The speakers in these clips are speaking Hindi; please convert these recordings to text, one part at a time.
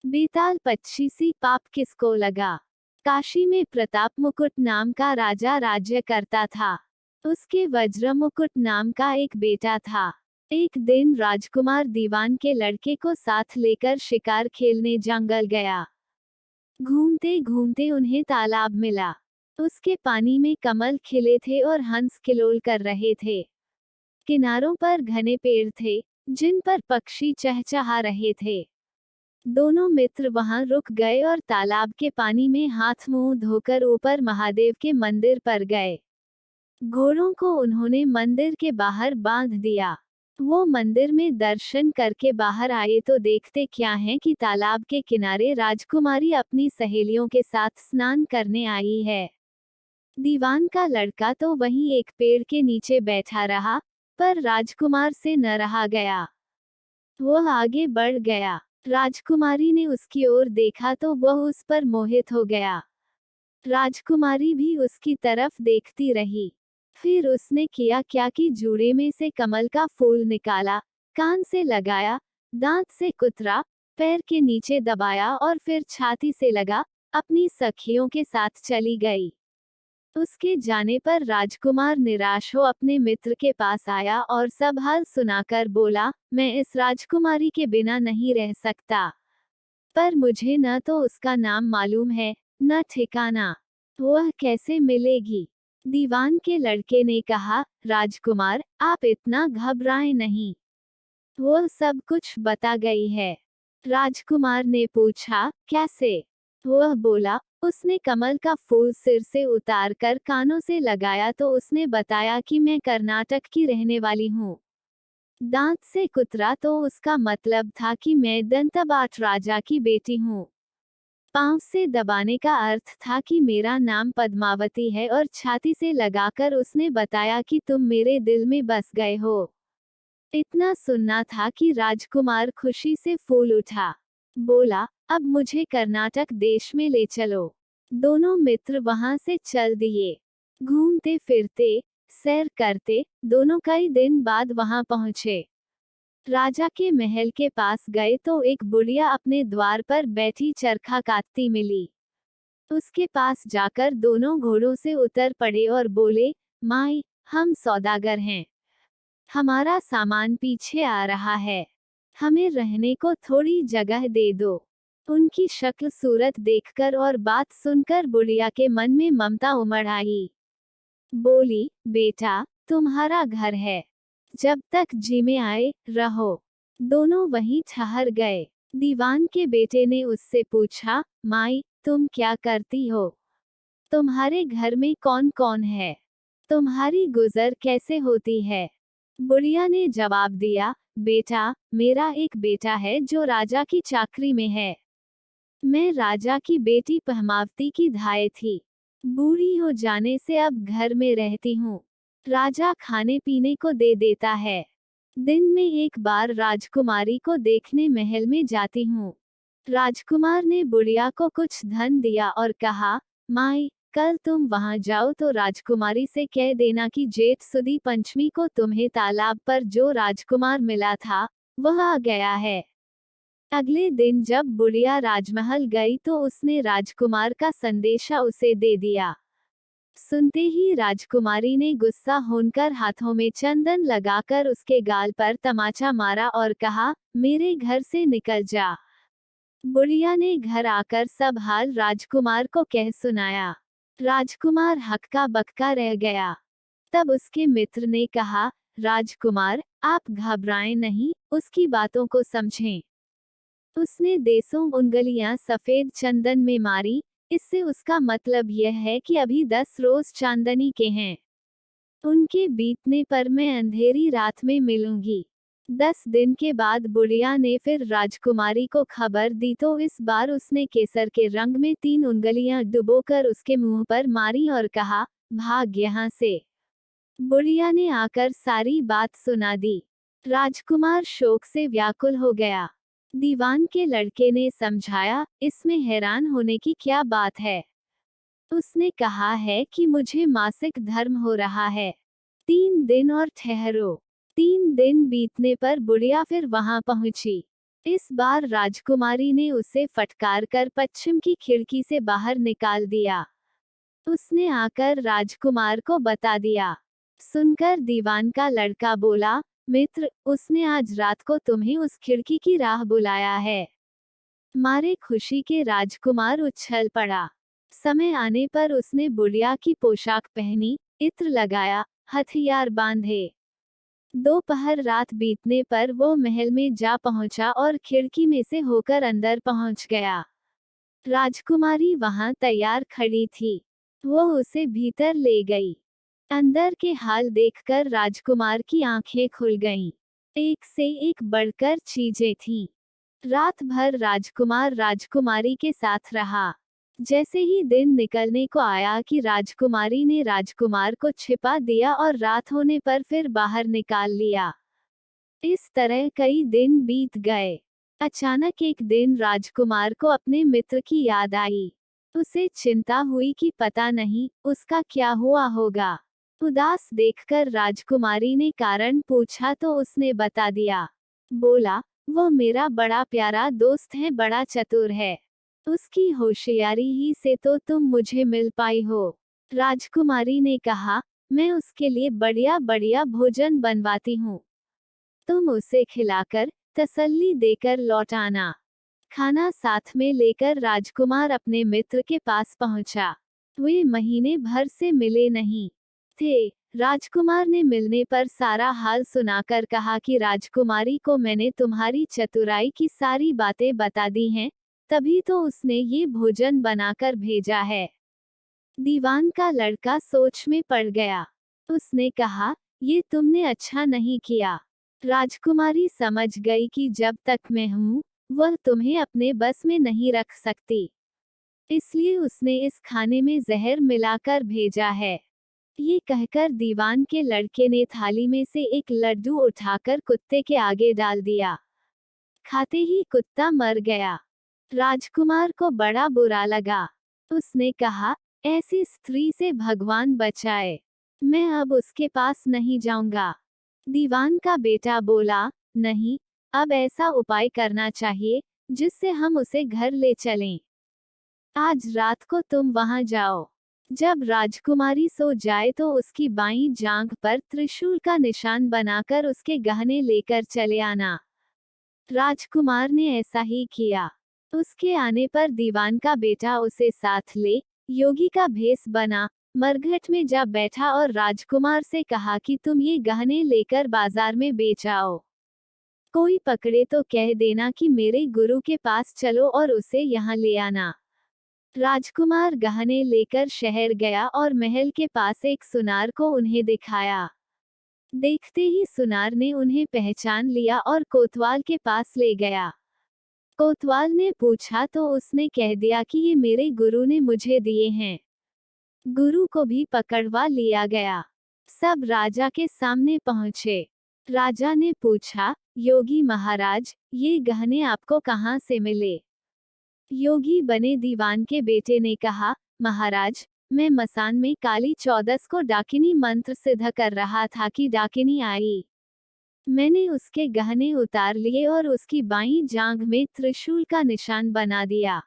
बेताल पच्चीसी पाप किसको लगा। काशी में प्रताप मुकुट नाम का राजा राज्य करता था। उसके वज्र मुकुट नाम का एक बेटा था। एक दिन राजकुमार दीवान के लड़के को साथ लेकर शिकार खेलने जंगल गया। घूमते घूमते उन्हें तालाब मिला। उसके पानी में कमल खिले थे और हंस किलोल कर रहे थे। किनारों पर घने पेड़ थे, जिन पर पक्षी चहचहा रहे थे। दोनों मित्र वहां रुक गए और तालाब के पानी में हाथ मुंह धोकर ऊपर महादेव के मंदिर पर गए। घोड़ों को उन्होंने मंदिर के बाहर बांध दिया। वो मंदिर में दर्शन करके बाहर आए तो देखते क्या है कि तालाब के किनारे राजकुमारी अपनी सहेलियों के साथ स्नान करने आई है। दीवान का लड़का तो वहीं एक पेड़ के नीचे बैठा रहा, पर राजकुमार से न रहा गया। वह आगे बढ़ गया। राजकुमारी ने उसकी ओर देखा तो वह उस पर मोहित हो गया। राजकुमारी भी उसकी तरफ देखती रही। फिर उसने किया क्या कि जूड़े में से कमल का फूल निकाला, कान से लगाया, दांत से कुतरा, पैर के नीचे दबाया और फिर छाती से लगा, अपनी सखियों के साथ चली गई। उसके जाने पर राजकुमार निराश हो अपने मित्र के पास आया और सब हाल सुनाकर बोला, मैं इस राजकुमारी के बिना नहीं रह सकता। पर मुझे न तो उसका नाम मालूम है, न ठिकाना। वह कैसे मिलेगी। दीवान के लड़के ने कहा, राजकुमार, आप इतना घबराएं नहीं। वह सब कुछ बता गई है। राजकुमार ने पूछा, कैसे। वह बोला, उसने कमल का फूल सिर से उतारकर कानों से लगाया तो उसने बताया कि मैं कर्नाटक की रहने वाली हूँ। दांत से कुतरा तो उसका मतलब था कि मैं दंतबाट राजा की बेटी हूँ। पांव से दबाने का अर्थ था कि मेरा नाम पद्मावती है और छाती से लगाकर उसने बताया कि तुम मेरे दिल में बस गए हो। इतना सुनना था कि राजकुमार खुशी से फूल उठा। बोला, अब मुझे कर्नाटक देश में ले चलो। दोनों मित्र वहां से चल दिए। घूमते फिरते, सैर करते, दोनों कई दिन बाद वहां पहुंचे। राजा के महल के पास गए तो एक बुढ़िया अपने द्वार पर बैठी चरखा काटती मिली। उसके पास जाकर दोनों घोड़ों से उतर पड़े और बोले, माई, हम सौदागर हैं। हमारा सामान पीछे आ रहा है। हमें रहने को थोड़ी जगह दे दो। उनकी शक्ल सूरत देखकर और बात सुनकर बुढ़िया के मन में ममता उमड़ आई। बोली, बेटा, तुम्हारा घर है। जब तक जी में आए, रहो। दोनों वहीं ठहर गए। दीवान के बेटे ने उससे पूछा, माई, तुम क्या करती हो। तुम्हारे घर में कौन कौन है। तुम्हारी गुजर कैसे होती है। बुढ़िया ने जवाब दिया, बेटा, मेरा एक बेटा है जो राजा की चाकरी में है। मैं राजा की बेटी पहमावती की धाय थी। बूढ़ी हो जाने से अब घर में रहती हूँ। राजा खाने पीने को दे देता है। दिन में एक बार राजकुमारी को देखने महल में जाती हूँ। राजकुमार ने बुढ़िया को कुछ धन दिया और कहा, माई, कल तुम वहां जाओ तो राजकुमारी से कह देना कि जेठ सुदी पंचमी को तुम्हें तालाब पर जो राजकुमार मिला था, वह आ गया है। अगले दिन जब बुढ़िया राजमहल गई तो उसने राजकुमार का संदेशा उसे दे दिया। सुनते ही राजकुमारी ने गुस्सा होकर हाथों में चंदन लगाकर उसके गाल पर तमाचा मारा और कहा, मेरे घर से निकल जा। बुढ़िया ने घर आकर सब हाल राजकुमार को कह सुनाया। राजकुमार हक्का बक्का रह गया। तब उसके मित्र ने कहा, राजकुमार, आप घबराएं नहीं, उसकी बातों को समझें। उसने देसों उंगलियां सफेद चंदन में मारी, इससे उसका मतलब यह है कि अभी 10 रोज चांदनी के हैं। उनके बीतने पर मैं अंधेरी रात में मिलूंगी। 10 दिन के बाद बुढ़िया ने फिर राजकुमारी को खबर दी तो इस बार उसने केसर के रंग में 3 उंगलियां डुबोकर उसके मुंह पर मारी और कहा, भाग यहाँ से। बुढ़िया ने आकर सारी बात सुना दी। राजकुमार शोक से व्याकुल हो गया। दीवान के लड़के ने समझाया, इसमें हैरान होने की क्या बात है। उसने कहा है कि मुझे मासिक धर्म हो रहा है। 3 दिन और ठहरो। 3 दिन बीतने पर बुढ़िया फिर वहां पहुंची। इस बार राजकुमारी ने उसे फटकार कर पश्चिम की खिड़की से बाहर निकाल दिया। उसने आकर राजकुमार को बता दिया। सुनकर दीवान का लड़का बोला, मित्र, उसने आज रात को तुम्हें उस खिड़की की राह बुलाया है। मारे खुशी के राजकुमार उछल पड़ा। समय आने पर उसने बुढ़िया की पोशाक पहनी, इत्र लगाया, हथियार बांधे। दोपहर रात बीतने पर वो महल में जा पहुंचा और खिड़की में से होकर अंदर पहुंच गया। राजकुमारी वहां तैयार खड़ी थी। वो उसे भीतर ले गई। अंदर के हाल देखकर राजकुमार की आंखें खुल गईं। एक से एक बढ़कर चीजें थीं। रात भर राजकुमार राजकुमारी के साथ रहा। जैसे ही दिन निकलने को आया कि राजकुमारी ने राजकुमार को छिपा दिया और रात होने पर फिर बाहर निकाल लिया। इस तरह कई दिन बीत गए। अचानक एक दिन राजकुमार को अपने मित्र की याद आई। उसे चिंता हुई कि पता नहीं उसका क्या हुआ होगा। उदास देखकर राजकुमारी ने कारण पूछा तो उसने बता दिया। बोला, वो मेरा बड़ा प्यारा दोस्त है, बड़ा चतुर है। उसकी होशियारी ही से तो तुम मुझे मिल पाई हो। राजकुमारी ने कहा, मैं उसके लिए बढ़िया बढ़िया भोजन बनवाती हूँ। तुम उसे खिलाकर तसल्ली देकर लौट आना। खाना साथ में लेकर राजकुमार अपने मित्र के पास पहुंचा। वे महीने भर से मिले नहीं थे। राजकुमार ने मिलने पर सारा हाल सुनाकर कहा कि राजकुमारी को मैंने तुम्हारी चतुराई की सारी बातें बता दी हैं, तभी तो उसने ये भोजन बनाकर भेजा है। दीवान का लड़का सोच में पड़ गया। उसने कहा, ये तुमने अच्छा नहीं किया। राजकुमारी समझ गई कि जब तक मैं हूँ, वह तुम्हें अपने बस में नहीं रख सकती। इसलिए उसने इस खाने में जहर मिलाकर भेजा है। ये कहकर दीवान के लड़के ने थाली में से एक लड्डू उठाकर कुत्ते के आगे डाल दिया। खाते ही कुत्ता मर गया। राजकुमार को बड़ा बुरा लगा। उसने कहा, ऐसी स्त्री से भगवान बचाए। मैं अब उसके पास नहीं जाऊंगा। दीवान का बेटा बोला, नहीं, अब ऐसा उपाय करना चाहिए जिससे हम उसे घर ले चलें। आज रात को तुम वहां जाओ। जब राजकुमारी सो जाए तो उसकी बाईं जांघ पर त्रिशूल का निशान बनाकर उसके गहने लेकर चले आना। राजकुमार ने ऐसा ही किया। उसके आने पर दीवान का बेटा उसे साथ ले योगी का भेष बना, मरघट में जा बैठा और राजकुमार से कहा कि तुम ये गहने लेकर बाजार में बेच आओ। कोई पकड़े तो कह देना कि मेरे गुरु के पास चलो और उसे यहाँ ले आना। राजकुमार गहने लेकर शहर गया और महल के पास एक सुनार को उन्हें दिखाया। देखते ही सुनार ने उन्हें पहचान लिया और कोतवाल के पास ले गया। कोतवाल ने पूछा तो उसने कह दिया कि ये मेरे गुरु ने मुझे दिए हैं। गुरु को भी पकड़वा लिया गया। सब राजा के सामने पहुंचे। राजा ने पूछा, योगी महाराज, ये गहने आपको कहाँ से मिले? योगी बने दीवान के बेटे ने कहा, महाराज, मैं मसान में काली चौदस को डाकिनी मंत्र सिद्ध कर रहा था कि डाकिनी आई। मैंने उसके गहने उतार लिए और उसकी बाईं जांघ में त्रिशूल का निशान बना दिया।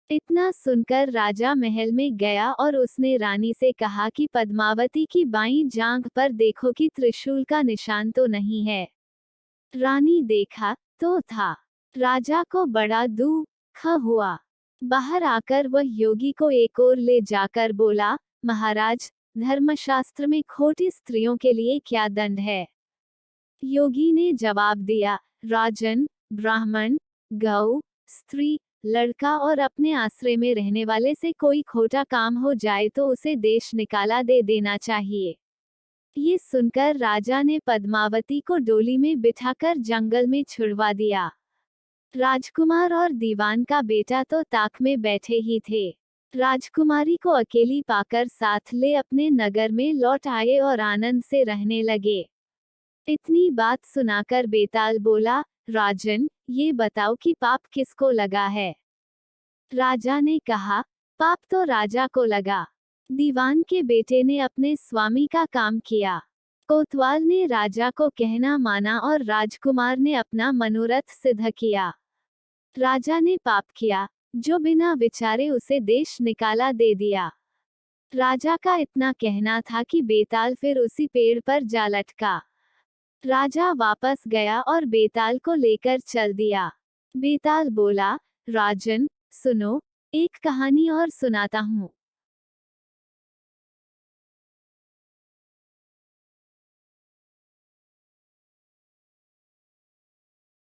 इतना सुनकर राजा महल में गया और उसने रानी से कहा कि पद्मावती की बाईं जांघ पर देखो कि त्रिशूल का निशान तो नहीं है। रानी देखा तो था। राजा को बड़ा दुख हुआ। बाहर आकर वह योगी को एक ओर ले जाकर बोला, महाराज, धर्मशास्त्र में खोटी स्त्रियों के लिए क्या दंड है? योगी ने जवाब दिया, राजन, ब्राह्मण, गौ, स्त्री, लड़का और अपने आश्रय में रहने वाले से कोई खोटा काम हो जाए तो उसे देश निकाला दे देना चाहिए। ये सुनकर राजा ने पद्मावती को डोली में बिठाकर जंगल में छुड़वा दिया। राजकुमार और दीवान का बेटा तो ताक में बैठे ही थे। राजकुमारी को अकेली पाकर साथ ले अपने नगर में लौट आए और आनंद से रहने लगे। इतनी बात सुनाकर बेताल बोला, राजन, ये बताओ कि पाप किसको लगा है? राजा ने कहा, पाप तो राजा को लगा। दीवान के बेटे ने अपने स्वामी का काम किया। कोतवाल ने राजा को कहना माना और राजकुमार ने अपना मनोरथ सिद्ध किया। राजा ने पाप किया, जो बिना विचारे उसे देश निकाला दे दिया। राजा का इतना कहना था कि बेताल फिर उसी पेड़ पर जा लटका। राजा वापस गया और बेताल को लेकर चल दिया। बेताल बोला, राजन, सुनो, एक कहानी और सुनाता हूँ।